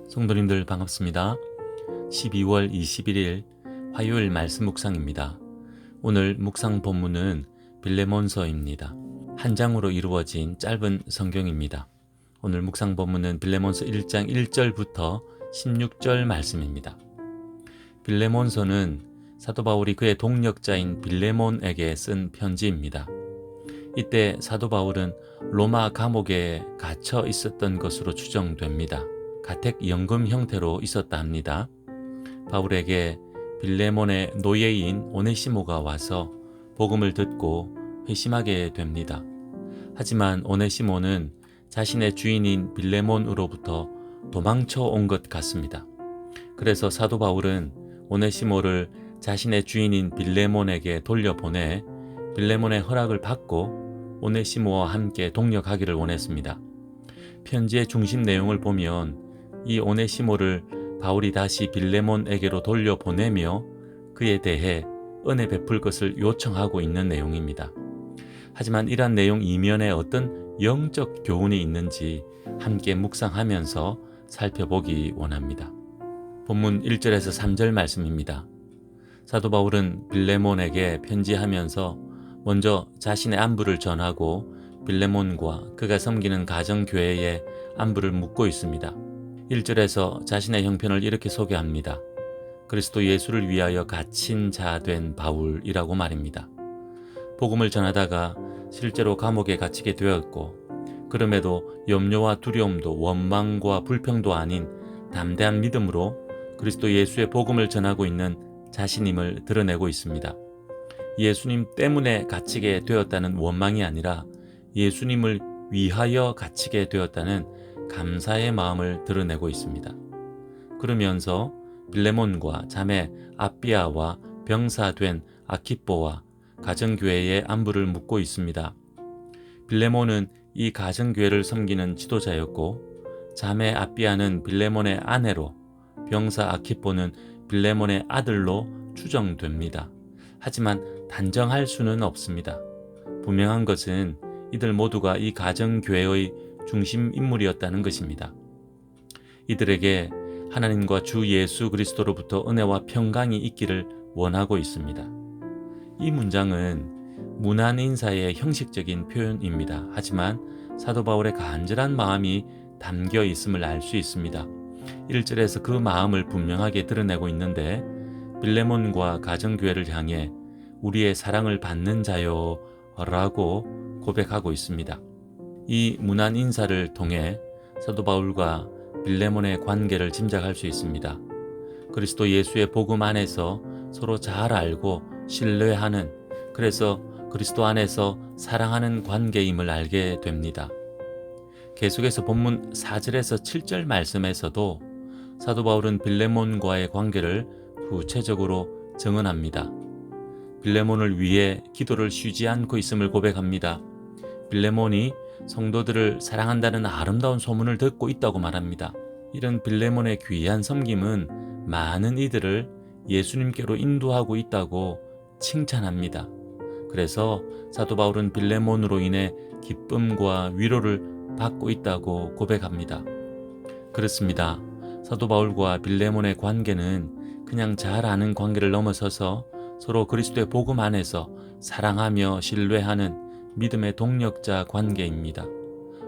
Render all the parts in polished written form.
성도님들 반갑습니다. 12월 21일 화요일 말씀 묵상입니다. 오늘 묵상 본문은 빌레몬서입니다. 한 장으로 이루어진 짧은 성경입니다. 오늘 묵상 본문은 빌레몬서 1장 1절부터 16절 말씀입니다. 빌레몬서는 사도 바울이 그의 동력자인 빌레몬에게 쓴 편지입니다. 이때 사도 바울은 로마 감옥에 갇혀 있었던 것으로 추정됩니다. 가택연금 형태로 있었다 합니다. 바울에게 빌레몬의 노예인 오네시모가 와서 복음을 듣고 회심하게 됩니다. 하지만 오네시모는 자신의 주인인 빌레몬으로부터 도망쳐 온 것 같습니다. 그래서 사도 바울은 오네시모를 자신의 주인인 빌레몬에게 돌려보내 빌레몬의 허락을 받고 오네시모와 함께 동력하기를 원했습니다. 편지의 중심 내용을 보면 이 오네시모를 바울이 다시 빌레몬에게로 돌려보내며 그에 대해 은혜 베풀 것을 요청하고 있는 내용입니다. 하지만 이러한 내용 이면에 어떤 영적 교훈이 있는지 함께 묵상하면서 살펴보기 원합니다. 본문 1절에서 3절 말씀입니다. 사도 바울은 빌레몬에게 편지하면서 먼저 자신의 안부를 전하고 빌레몬과 그가 섬기는 가정교회의 안부를 묻고 있습니다. 1절에서 자신의 형편을 이렇게 소개합니다. 그리스도 예수를 위하여 갇힌 자 된 바울이라고 말입니다. 복음을 전하다가 실제로 감옥에 갇히게 되었고 그럼에도 염려와 두려움도 원망과 불평도 아닌 담대한 믿음으로 그리스도 예수의 복음을 전하고 있는 자신임을 드러내고 있습니다. 예수님 때문에 갇히게 되었다는 원망이 아니라 예수님을 위하여 갇히게 되었다는 감사의 마음을 드러내고 있습니다. 그러면서 빌레몬과 자매 아비아와 병사된 아키뽀와 가정교회의 안부를 묻고 있습니다. 빌레몬은 이 가정교회를 섬기는 지도자였고 자매 아비아는 빌레몬의 아내로 병사 아키뽀는 빌레몬의 아들로 추정됩니다. 하지만 단정할 수는 없습니다. 분명한 것은 이들 모두가 이 가정교회의 중심 인물이었다는 것입니다. 이들에게 하나님과 주 예수 그리스도로부터 은혜와 평강이 있기를 원하고 있습니다. 이 문장은 문안 인사의 형식적인 표현입니다. 하지만 사도 바울의 간절한 마음이 담겨 있음을 알 수 있습니다. 1절에서 그 마음을 분명하게 드러내고 있는데 빌레몬과 가정교회를 향해 우리의 사랑을 받는 자요 라고 고백하고 있습니다. 이 문안 인사를 통해 사도 바울과 빌레몬의 관계를 짐작할 수 있습니다. 그리스도 예수의 복음 안에서 서로 잘 알고 신뢰하는, 그래서 그리스도 안에서 사랑하는 관계임을 알게 됩니다. 계속해서 본문 4절에서 7절 말씀에서도 사도 바울은 빌레몬과의 관계를 구체적으로 증언합니다. 빌레몬을 위해 기도를 쉬지 않고 있음을 고백합니다. 빌레몬이 성도들을 사랑한다는 아름다운 소문을 듣고 있다고 말합니다. 이런 빌레몬의 귀한 섬김은 많은 이들을 예수님께로 인도하고 있다고 칭찬합니다. 그래서 사도 바울은 빌레몬으로 인해 기쁨과 위로를 받고 있다고 고백합니다. 그렇습니다. 사도 바울과 빌레몬의 관계는 그냥 잘 아는 관계를 넘어서서 서로 그리스도의 복음 안에서 사랑하며 신뢰하는 믿음의 동력자 관계입니다.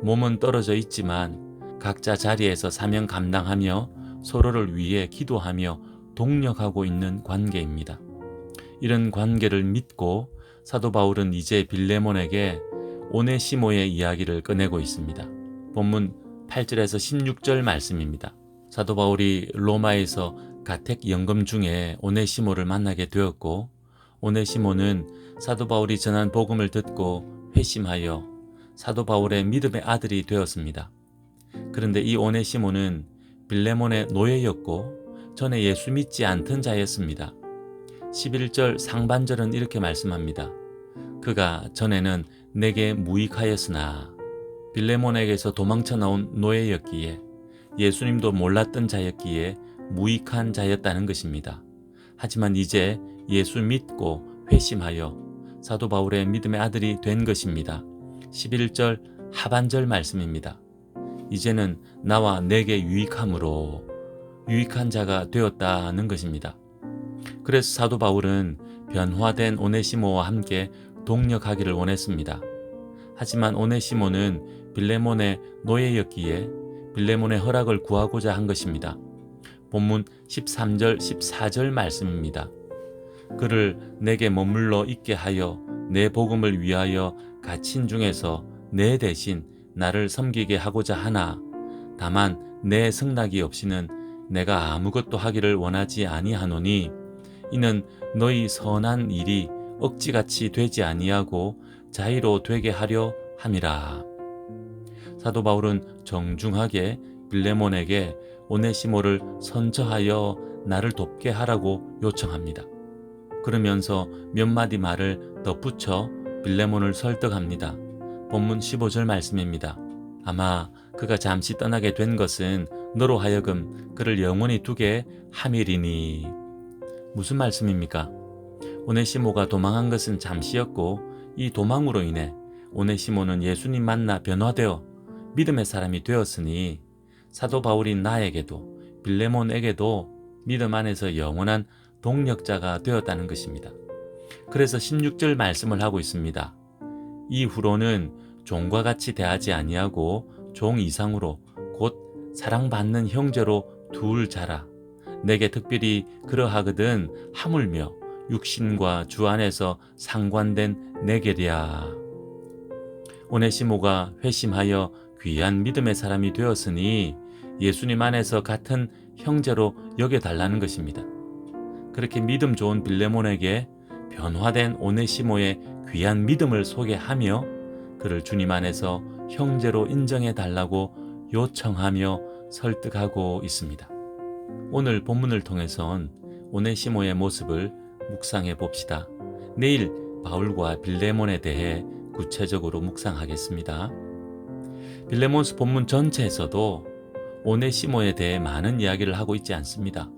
몸은 떨어져 있지만 각자 자리에서 사명 감당하며 서로를 위해 기도하며 동력하고 있는 관계입니다. 이런 관계를 믿고 사도 바울은 이제 빌레몬에게 오네시모의 이야기를 꺼내고 있습니다. 본문 8절에서 16절 말씀입니다. 사도 바울이 로마에서 가택연금 중에 오네시모를 만나게 되었고 오네시모는 사도 바울이 전한 복음을 듣고 회심하여 사도 바울의 믿음의 아들이 되었습니다. 그런데 이 오네시모는 빌레몬의 노예였고 전에 예수 믿지 않던 자였습니다. 11절 상반절은 이렇게 말씀합니다. 그가 전에는 내게 무익하였으나 빌레몬에게서 도망쳐 나온 노예였기에 예수님도 몰랐던 자였기에 무익한 자였다는 것입니다. 하지만 이제 예수 믿고 회심하여 사도 바울의 믿음의 아들이 된 것입니다. 11절 하반절 말씀입니다. 이제는 나와 내게 유익함으로 유익한 자가 되었다는 것입니다. 그래서 사도 바울은 변화된 오네시모와 함께 동력하기를 원했습니다. 하지만 오네시모는 빌레몬의 노예였기에 빌레몬의 허락을 구하고자 한 것입니다. 본문 13절 14절 말씀입니다. 그를 내게 머물러 있게 하여 내 복음을 위하여 갇힌 중에서 내 대신 나를 섬기게 하고자 하나 다만 내 승낙이 없이는 내가 아무것도 하기를 원하지 아니하노니 이는 너희 선한 일이 억지같이 되지 아니하고 자의로 되게 하려 함이라. 사도 바울은 정중하게 빌레몬에게 오네시모를 선처하여 나를 돕게 하라고 요청합니다. 그러면서 몇 마디 말을 덧붙여 빌레몬을 설득합니다. 본문 15절 말씀입니다. 아마 그가 잠시 떠나게 된 것은 너로 하여금 그를 영원히 두게 함이리니. 무슨 말씀입니까? 오네시모가 도망한 것은 잠시였고 이 도망으로 인해 오네시모는 예수님 만나 변화되어 믿음의 사람이 되었으니 사도 바울인 나에게도 빌레몬에게도 믿음 안에서 영원한 동력자가 되었다는 것입니다. 그래서 16절 말씀을 하고 있습니다. 이후로는 종과 같이 대하지 아니하고 종 이상으로 곧 사랑받는 형제로 둘 자라. 내게 특별히 그러하거든 하물며 육신과 주 안에서 상관된 내게랴. 오네시모가 회심하여 귀한 믿음의 사람이 되었으니 예수님 안에서 같은 형제로 여겨달라는 것입니다. 그렇게 믿음 좋은 빌레몬에게 변화된 오네시모의 귀한 믿음을 소개하며 그를 주님 안에서 형제로 인정해 달라고 요청하며 설득하고 있습니다. 오늘 본문을 통해선 오네시모의 모습을 묵상해 봅시다. 내일 바울과 빌레몬에 대해 구체적으로 묵상하겠습니다. 빌레몬스 본문 전체에서도 오네시모에 대해 많은 이야기를 하고 있지 않습니다.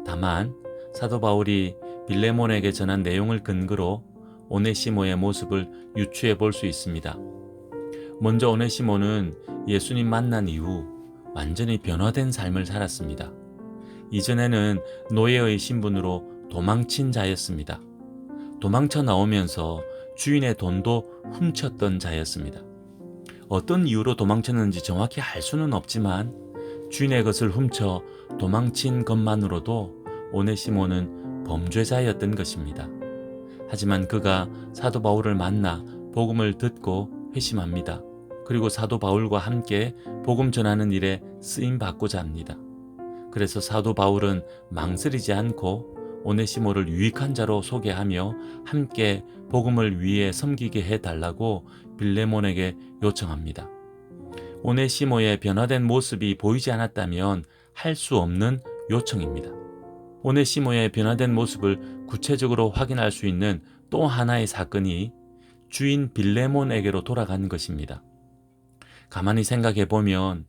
다만 사도 바울이 빌레몬에게 전한 내용을 근거로 오네시모의 모습을 유추해 볼 수 있습니다. 먼저 오네시모는 예수님 만난 이후 완전히 변화된 삶을 살았습니다. 이전에는 노예의 신분으로 도망친 자였습니다. 도망쳐 나오면서 주인의 돈도 훔쳤던 자였습니다. 어떤 이유로 도망쳤는지 정확히 알 수는 없지만 주인의 것을 훔쳐 도망친 것만으로도 오네시모는 범죄자였던 것입니다. 하지만 그가 사도 바울을 만나 복음을 듣고 회심합니다. 그리고 사도 바울과 함께 복음 전하는 일에 쓰임 받고자 합니다. 그래서 사도 바울은 망설이지 않고 오네시모를 유익한 자로 소개하며 함께 복음을 위해 섬기게 해달라고 빌레몬에게 요청합니다. 오네시모의 변화된 모습이 보이지 않았다면 할 수 없는 요청입니다. 오네시모의 변화된 모습을 구체적으로 확인할 수 있는 또 하나의 사건이 주인 빌레몬에게로 돌아간 것입니다. 가만히 생각해 보면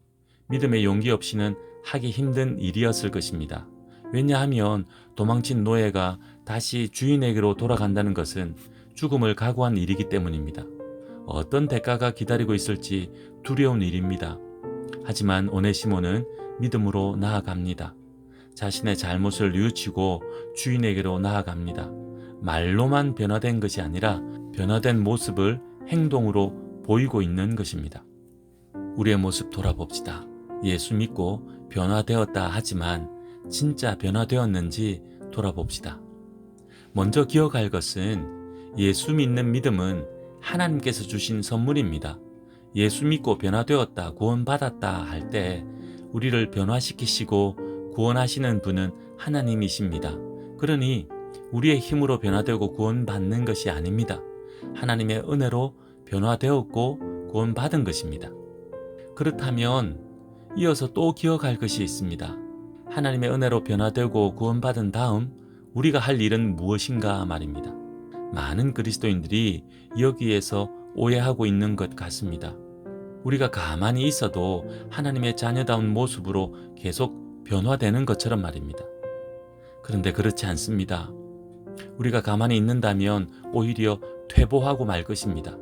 믿음의 용기 없이는 하기 힘든 일이었을 것입니다. 왜냐하면 도망친 노예가 다시 주인에게로 돌아간다는 것은 죽음을 각오한 일이기 때문입니다. 어떤 대가가 기다리고 있을지 두려운 일입니다. 하지만 오네시모는 믿음으로 나아갑니다. 자신의 잘못을 뉘우치고 주인에게로 나아갑니다. 말로만 변화된 것이 아니라 변화된 모습을 행동으로 보이고 있는 것입니다. 우리의 모습 돌아봅시다. 예수 믿고 변화되었다 하지만 진짜 변화되었는지 돌아봅시다. 먼저 기억할 것은 예수 믿는 믿음은 하나님께서 주신 선물입니다. 예수 믿고 변화되었다, 구원받았다 할 때 우리를 변화시키시고 구원하시는 분은 하나님이십니다. 그러니 우리의 힘으로 변화되고 구원받는 것이 아닙니다. 하나님의 은혜로 변화되었고 구원받은 것입니다. 그렇다면 이어서 또 기억할 것이 있습니다. 하나님의 은혜로 변화되고 구원받은 다음 우리가 할 일은 무엇인가 말입니다. 많은 그리스도인들이 여기에서 오해하고 있는 것 같습니다. 우리가 가만히 있어도 하나님의 자녀다운 모습으로 계속 변화되는 것처럼 말입니다. 그런데 그렇지 않습니다. 우리가 가만히 있는다면 오히려 퇴보하고 말 것입니다.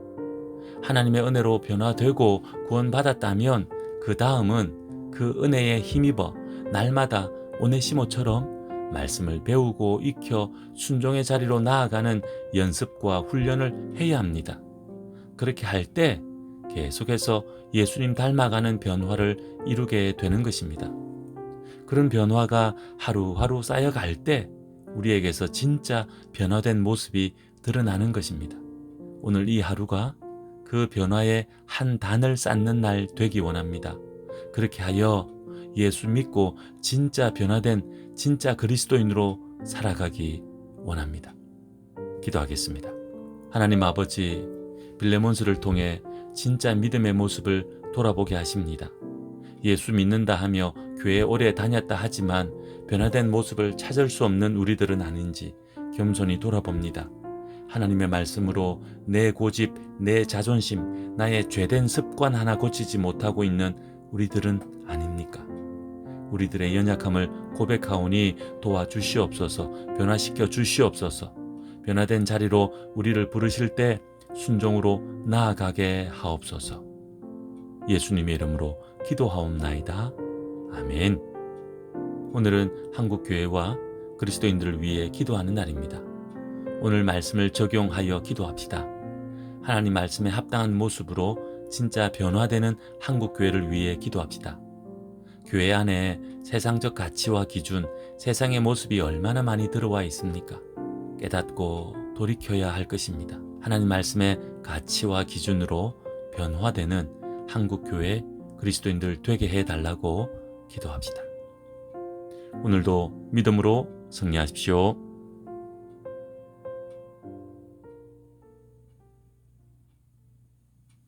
하나님의 은혜로 변화되고 구원받았다면 그 다음은 그 은혜에 힘입어 날마다 오네시모처럼 말씀을 배우고 익혀 순종의 자리로 나아가는 연습과 훈련을 해야 합니다. 그렇게 할 때 계속해서 예수님 닮아가는 변화를 이루게 되는 것입니다. 그런 변화가 하루하루 쌓여갈 때 우리에게서 진짜 변화된 모습이 드러나는 것입니다. 오늘 이 하루가 그 변화의 한 단을 쌓는 날 되기 원합니다. 그렇게 하여 예수 믿고 진짜 변화된 진짜 그리스도인으로 살아가기 원합니다. 기도하겠습니다. 하나님 아버지, 빌레몬스를 통해 진짜 믿음의 모습을 돌아보게 하십니다. 예수 믿는다 하며 교회에 오래 다녔다 하지만 변화된 모습을 찾을 수 없는 우리들은 아닌지 겸손히 돌아봅니다. 하나님의 말씀으로 내 고집, 내 자존심, 나의 죄된 습관 하나 고치지 못하고 있는 우리들은 아닙니까? 우리들의 연약함을 고백하오니 도와주시옵소서, 변화시켜 주시옵소서. 변화된 자리로 우리를 부르실 때 순종으로 나아가게 하옵소서. 예수님의 이름으로 기도하옵나이다. 아멘. 오늘은 한국교회와 그리스도인들을 위해 기도하는 날입니다. 오늘 말씀을 적용하여 기도합시다. 하나님 말씀에 합당한 모습으로 진짜 변화되는 한국교회를 위해 기도합시다. 교회 안에 세상적 가치와 기준, 세상의 모습이 얼마나 많이 들어와 있습니까? 깨닫고 돌이켜야 할 것입니다. 하나님 말씀의 가치와 기준으로 변화되는 한국교회 그리스도인들 되게 해달라고 기도합시다. 오늘도 믿음으로 승리하십시오.